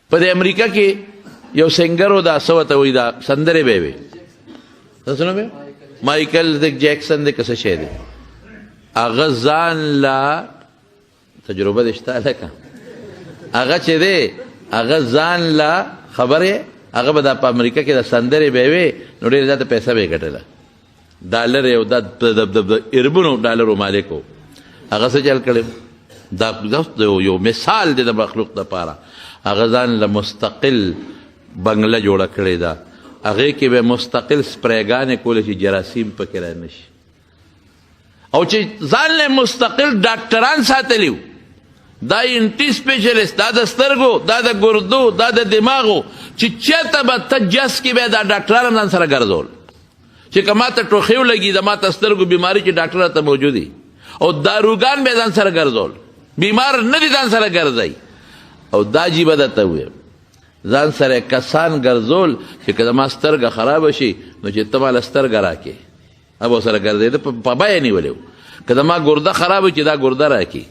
په د امریکا کې یو سنګر و دا څه ورته وایي دا سندرې به وي څه نوم یې مایکل جیکسن دی که څه شی دی هغه ځان لا تجربه دې شته لکه هغه چې دی هغه ځان لا خبرې هغه به دا په امریکا کې د سندرې به وي نو ډېر زیاته پیسه به یې ګټله ډالر یو د اربونو ډالرو مالک و هغه څه چل کړی دا یو مثال دی د مخلوق دپاره هغه ځان له مستقل بنګله جوړه کړې ده هغې کې به مستقل سپریګانې کولی چې جراثیم پکې رانشي او چې ځان له مستقل ډاکټران ساتلي وو دا انټي سپیشلیست دا د سترګو دا د ګردو دا د دماغو چې چېرته به ته جس کې به دا ډاکټران هم ځان سره ګرځول چې که ما ته ټوخی ولګي د ما ته سترګو بیماري چې ډاکټر ته موجود دي او داروګان به ځان سره ګرځول بیمار نه دي ځان سره ګرځئ او دا جیبه درته ووایم ځان سره کسان ګرځول چې که زما سترګه خرابه شي نو چې ته ماله سترګه راکې اب ورسره ګرځېده په بیه نیولی و که زما ګرده خرابه چې دا ګرده راکې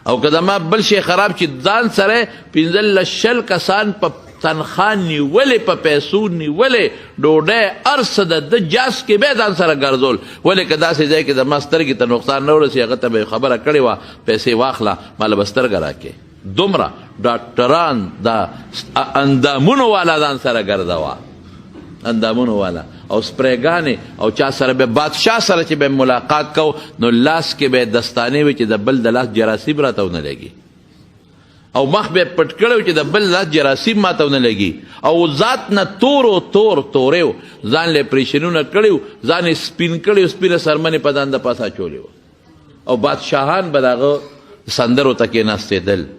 او که زما بل شی خراب چې ځان سره 15 کسان په تنخواه نیولې په پیسو نیولې ډوډۍ هر څه د جاس کې به ځان سره ګرځول ولې که داسې ځای کې زما سترګې ته نقصان نه ورسي هغه ته به خبره کړې وه پیسې واخله ماله به سترګه راکې دومره ډاکټران دا اندامونو والا ځان سره ګرځوه اندامونو والا او سپریګانې او چا سره به بادشاه سره چې به ملاقات کو نو لاس کې به دستانې وي چې د بل د لاس جراثیم راته ونه لګي او مخ به پټ کړی چې د بل لاس جراثیم ماته ونه لګي او ذات نه تورو تور تورې ځان له پریشنونه کړي ځان یې سپین کړي سپینه سرمنې په ځان د پاسه اچولې او بادشاهان به د هغه سندرو ته کېناستېدل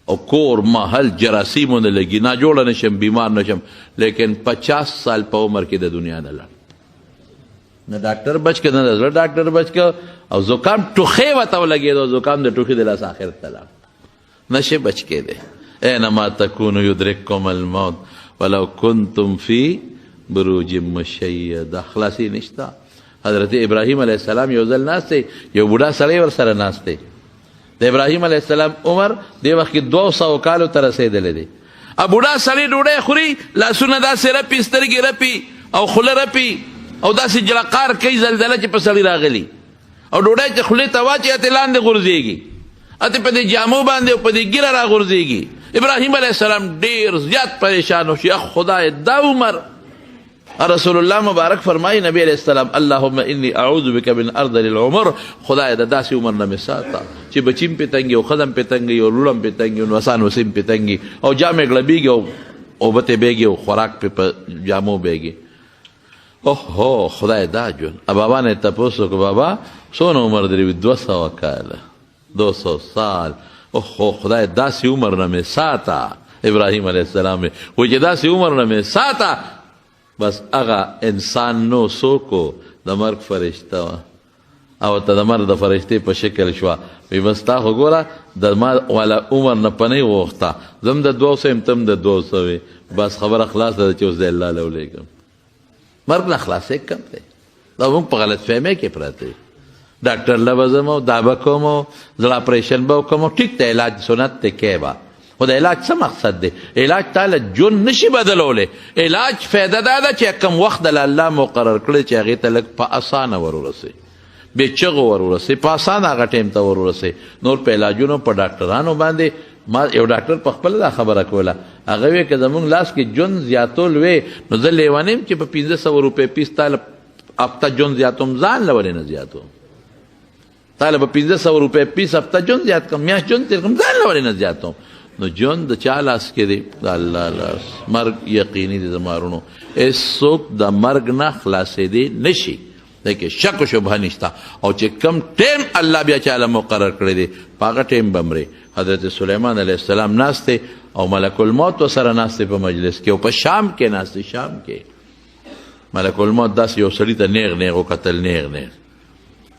او کور محل جراثیمونه لګي ناجوړه نشم بیمار نشم لیکن 50 سال په عمر کې د دنیا نه لاړ نه ډاکټر بچ که نه د زړه ډاکټر بچ که او زکام ټوخی ورته ولګېدو زکام د ټوخي د لاس آخرت ته لاړ نشي بچ کېدی اینما تکونو یدرککم الموت ولو کنتم فی بروج مشیده خلاصي نشته حضرت ابراهیم علیه السلام یو ځل ناست دی یو بوډا سړی ورسره ناست دی د ابراهیم علیه السلام عمر دې وخت کې 200 کالو ته رسېدلی دی بوډا سړی ډوډۍ خوري لاسونه داسې رپي سترګې رپي او خوله رپي او داسې جلقار کوي زلزله چې په سړي راغلي او ډوډۍ چې خولې ته واچي اتې لاندې غورځېږي اتې په دې جامو باندې او په دې ګیره راغورځېږي ابراهیم علیه السلام ډېر زیات پریشان وشي خدای دا عمر رسول الله مبارک فرمایي نبی علیه السلام اللهم انی اعوذ بک من ارذل العمر خدای د داسې عمر نه مې ساته چې بچیم پې تنګي او ښځم پې تنګي او لوړم پې تنګي او نوسان وسیم پې تنګي او جامې ګړبېږي او اوبه ته بیږي او خوراک پې په جامو بیږي اوهو خدای دا ژوند بابا نه یې تپوس وکړو بابا څونه عمر درې 200 کاله 200 سال اوهو خدای داسې عمر نه مې ساته ابراهیم علیه السلام وایي چې داسې عمر نه مې ساته بس هغه انسان نو څوک د مرګ فرشته وه او ته د مرګ د فرشتې په شکل شوه وایي بس تا خو ګوره د ما والا عمر نه پنۍ وغوښته زه هم د 200 یم ته هم د 200 وې بس خبره خلاصه ده چې اوس د الله له ولیږم مرګ نه خلاصې کم دی دا موږ په غلط فهمۍ کې پراته یو ډاکټر له به ځم او دا به کوم او زړه اپریشن به وکړم ټیک دی علاج سنت دی کې به خو د علاج څه مقصد دی علاج تا له ژوند نشي بدلولی علاج فایده دا ده چې کم وخت د الله مقرر کړی چې هغې ته لږ په اسانه ورورسئ بې چغو ورورسئ په اسانه هغه ټایم ته ورورسئ نور په علاجونو په ډاکټرانو باندې ما یو ډاکټر په خپله دا خبره کوله هغه وی که زمونږ لاس کې ژوند زیاتول وی نو زه لیونی یم چې په 1500 روپۍ پیس تا له هفته ژوند زیاتوم ځان له ولې نه زیاتوم تا له به 1500 روپۍ پیس هفته ژوند زیات کړم میاشت ژوند تېر کړم ځان له ولې نه زیاتوم نو ژوند د چا لاس کې دی د الله لاس مرګ یقیني دی زما وروڼو هېڅوک د مرګ نه خلاصېدی نشي دی کې شک و شبهه نشته او چې کم ټیم الله بیا چاله مقرر کړی دی په هغه ټیم به مرې حضرت سلیمان علیه السلام ناست دی او ملک الموت ورسره ناست دی په مجلس کې او په شام کې ناست دی شام کې ملک الموت داسې یو سړي ته نیغ نیغ وکتل نیغ نیغ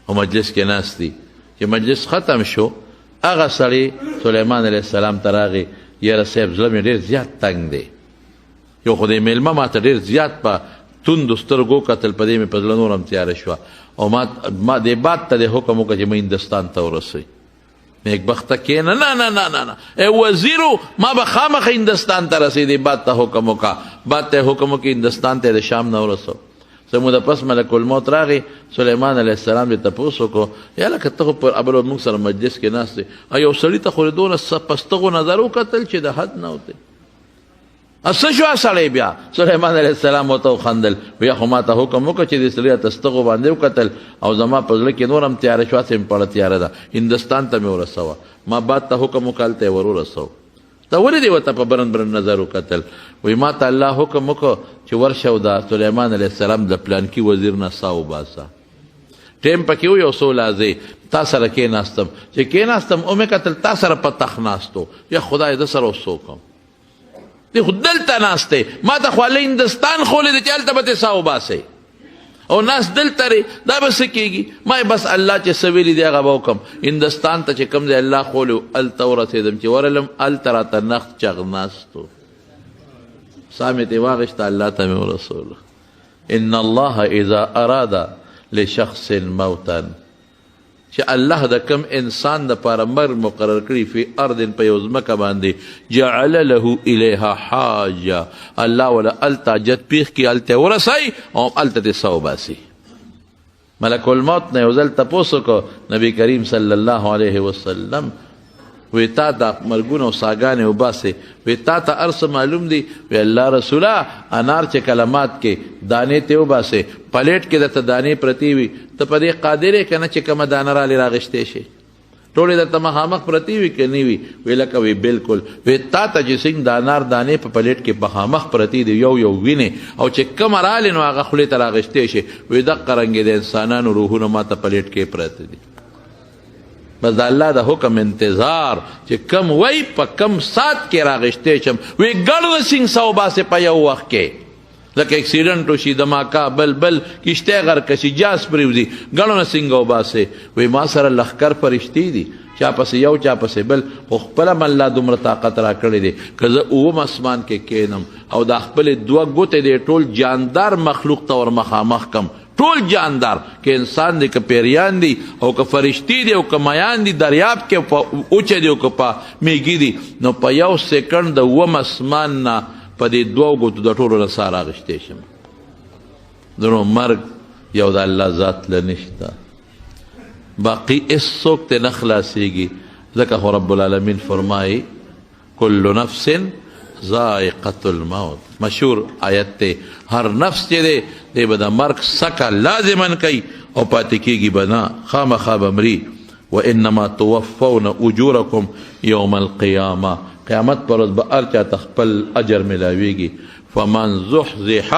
او مجلس کې ناست دی چې مجلس ختم شو هغه سړی سلیمان علیه السلام ته راغی یاره صاحب زړه مې ډېر زیات تنګ دی یو خو دې میلمه ماته ډېر زیات په توندو سترګو کتل په دې مې په زړه نور هم تیاره شوه او ما دې باد ته دې حکم وکړه چې مې هندوستان ته ورسوئ نیک بخته کېنه. نه نه نه نه نه ای وزیرو ما به خامخ هندستان ته رسېدی، باد ته حکم وکړه، باد ته حکم وکړي هندستان ته د شام نه ورسو. څه موده پس ملک الموت راغی، سلیمان علیه السلام دې تپوس وکړو، یا لکه ته خو پر ابل موږ سره مجلس کې ناست یې، یو سړي ته خو دونه پستغو نظر وکتل چې د حد نه وتی. څه شو سړی بیا؟ سلیمان علیه السلام ورته وخندل، بیا خو ما ته حکم وکړه چې دې سړي ته ستغو باندې وکتل او زما په زړه کې نور هم تیاره شوه، چې مې پړه تیاره ده، هندوستان ته مې ورسوه. ما باد ته حکم وکړه هلته یې ورورسوه. ته ولې دې ورته په برن برن نظر وکتل؟ وایي ما ته الله حکم وکړه چې ورشه او د سلیمان علیه السلام د پلانکي وزیر نه سا وباسه. ټیم پکې و یو څو لحظې تا سره کېناستم، چې کېناستم او مې کتل تا سره په تخت ناست و. یا خدای ده سره اوس څه وکړم؟ دی خو دلته ناست دی، ما ته خو هله هندوستان ښولی دی چې هلته به تې سا وباسئ او ناست دلته دی، دا به څه کېږي؟ ما بس الله چې څه ویلي دی هغه به وکړم. هندوستان ته چې کوم ځای الله ښولی و هلته ورسېدم، چې ورغلم هلته راته نخت چغ ناست و، سا مې ترې واخېسته، الله ته مې ورسوله. ان الله اذا اراد لشخص موتا، چې الله د کم انسان د پاره مرګ مقرر کړي فی ارض په یو ځمکه باندې، جعل له الیها حاجه، الله ولا هلته حاجت پیښ کړي، هلته ورسئ او هلته دې څه وباسي. ملک الموت نه یو ځل تپوس وکړو نبی کریم صلی الله علیه وسلم، وی تا ته مرګونه او ساګانې وباسې، وی تا ته هر څه معلوم دي؟ وی الله رسوله انار چې کلمات کې دانې ته وباسې، پلیټ کې درته دانې پرتې وي، ته په دې قادر یې که نه چې کومه دانه رالې راغېشتې شي؟ ټولې درته مخامخ پرتې وي که نه وي؟ وی لکه وی بلکل. وی تا ته چې څنګه د انار دانې په پلیټ کې مخامخ پرتې دي یو یو وینې، او چې کومه رالې نو هغه خولې ته راغېشتې شي، وی دقه رنګې د انسانانو روحونه ما ته پلیټ کې پرته دي. بس د الله د حکم انتظار چې کم وی په کم سات کې راغېشتې شم. وی ګړ سینګ سا وباسې په یو وخت کې، لکه اکسیډنټ وشي، دماکه، بل کشتۍ غرقه شي، جاس پرېوځي، ګڼونه څنګه وباسې؟ وی ما سره لښکر فرشتې دي، چا پسې یو چا پسې بل، خو خپله م الله دومره طاقت را کړی دی که زه اووم اسمان کې کینم او دا خپلې دوه ګوتې دی ټول جاندار مخلوق ته ور مخامخ کم، ټول جاندار، که انسان دی که پیریان دی او که فرشتي دی او که میان دی، دریاب کې اوچه دی او که په میږي دی، نو په یو سیکنډ د اووم اسمان نه په دې دوو ګوتو د ټولو نه سا راغېشتې شم. نو مرګ یو د الله ذات له نشته، باقی هېڅوک ترې نه خلاصېږي. ځکه خو رب العالمین فرمایي کل نفس ذائقة الموت، مشهور آیت دی، هر نفس چې دی دی به د مرګ سکه لازما کوي او پاتې کېږي به نه، خامخا به مري. وانما توفون اجورکم یوم القیامه، قیامت پر ورځ به هر چا ته خپل اجر ملاویږي. فمن زحزح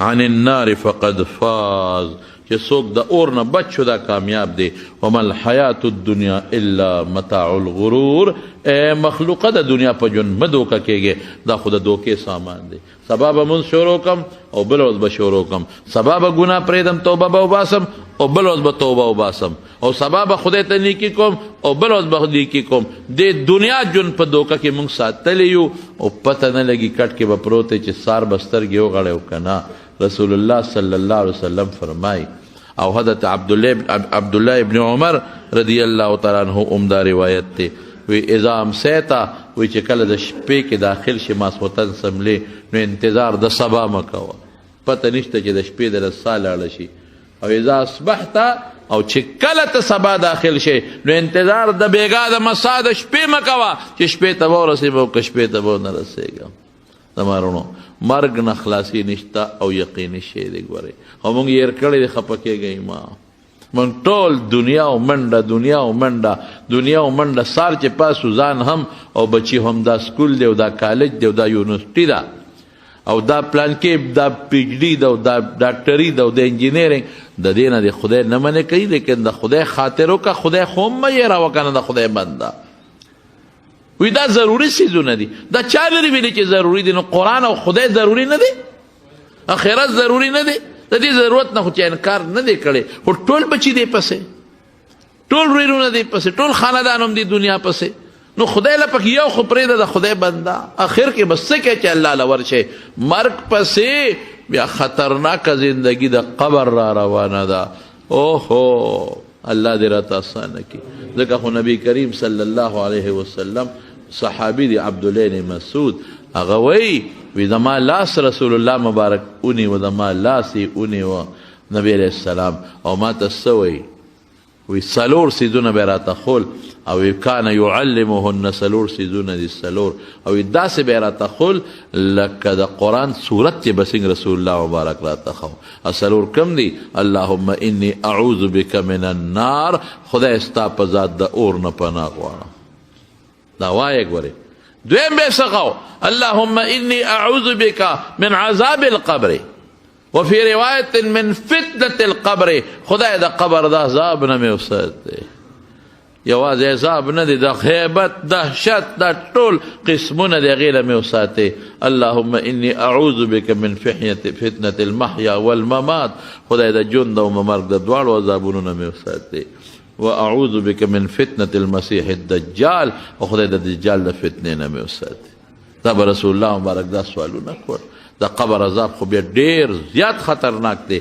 عن النار فقد فاز، چې څوک د اور نه بچ شو دا کامیاب دی. وما الحیات الدنیا الا متاع الغرور، مخلوقه د دنیا په ژوند مه دوکه کېږي، دا خو د دوکې سامان دی. سبا به مونځ شروع کم او بل ورځ به شروع کم، سبا به ګناه پرېږدم توبه به وباسم او بل ورځ به توبه وباسم، او سبا به خدای ته نیکي کوم او بل ورځ به نیکي کوم. د دنیا ژوند په دوکه کې مونږ ساتلی یو او پته نه لګي کټ کې به پروت دی چې سار به سترګې وغړی او که نه. رسول الله صلی الله علیه وسلم فرمای، او حضرت عبدالله ابن عمر رضی الله تعالی عنہ عمده روایت دی، وی اذا امسیتا، وی چې کله د شپې کې داخل شي ماسخوتن سملی، نو انتظار د سبا مه کوه، پته نشته چې د شپې د سا لاړه شي. او اذا اصبحتا، او چې کله ته سبا داخل شي نو انتظار د بیګا د مسا د شپې مه کوه چې شپې ته به ورسېږم او که شپې ته به ونه رسېږم. زمارونو مرګ نه خلاصي نشته او یقیني شی دی. ګورئ او موږ یې هېر کړی دی، خفه کېږئ ما، موږ ټول دنیا او منډه دنیا او منډه دنیا او منډه، سار چې پاسو ځان هم او بچي هم، دا سکول دی او دا کالج دی او دا یونیورسټي ده او دا پلانکې دا پی ایچ ډي ده او دا ډاکټري ده او د انجینیرنګ، د دې نه د خدای نه منې کوي، لیکن د خدای خاطر وکړه، خدای خو هم مه هېروه که نه د خدای بنده. وی دا ضروري څیزونه دي، دا چا لري ویلي چې ضروري دي؟ نو قرآن او خدای ضروري نه دی؟ اخرت ضروري نه دی؟ د دې ضرورت نه خو چې انکار نه دی کړی، خو ټول بچي دی پسې، ټول وروڼه دی پسې، ټول خاندان هم دی دنیا پسې، نو خدای له پکې یو خو پرېږده د خدای بنده. اخر کې بس څه کوې چې الله له ورشئ، مرګ پسې بیا خطرناکه زندگی د قبر را روانه ده. اوهو الله دې راته اسانه کړي. ځکه خو نبی کریم صلی الله علیه وسلم صحابي دی عبدالله بن مسعود هغه وی زما لاس رسول الله مبارک اونی و زما لاس یې اونی و نبی علیہ السلام او ما ته څه وی څلور څیزونه به راته ښول او کان یعلمهن څلور څیزونه دي څلور او داسې به راته ښول لکه د قرآن صورت چې به څنګه رسول الله مبارک راته ښو. څلور کم دي؟ اللهم انی اعوذ بک من النار، خدای ستا په ذات د اور نه پناه غواړم. دا وایه ګورې. دویم به څه ښو؟ اللهم انی اعوذ بک من عذاب القبر وفي روایت من فتنة القبر، خدای د قبر د عذاب نه مې وساتې. یوازې عذاب نه دی، د غیبت دهشت دا ټول قسمونه د هغې نه مې وساتې. اللهم انی اعوذ بک من فتنة المحیا والممات، خدای د ژوند او مرګ د دواړو عذابونو نه مې وساتې. واعوذ بک من فتنة المسیح الدجال، او خدای د دجال د فتنې نه مې وساتې. دا به رسول الله مبارک دا سوالونه کول. د قبر عذاب خو بیا ډېر زیات خطرناک دی.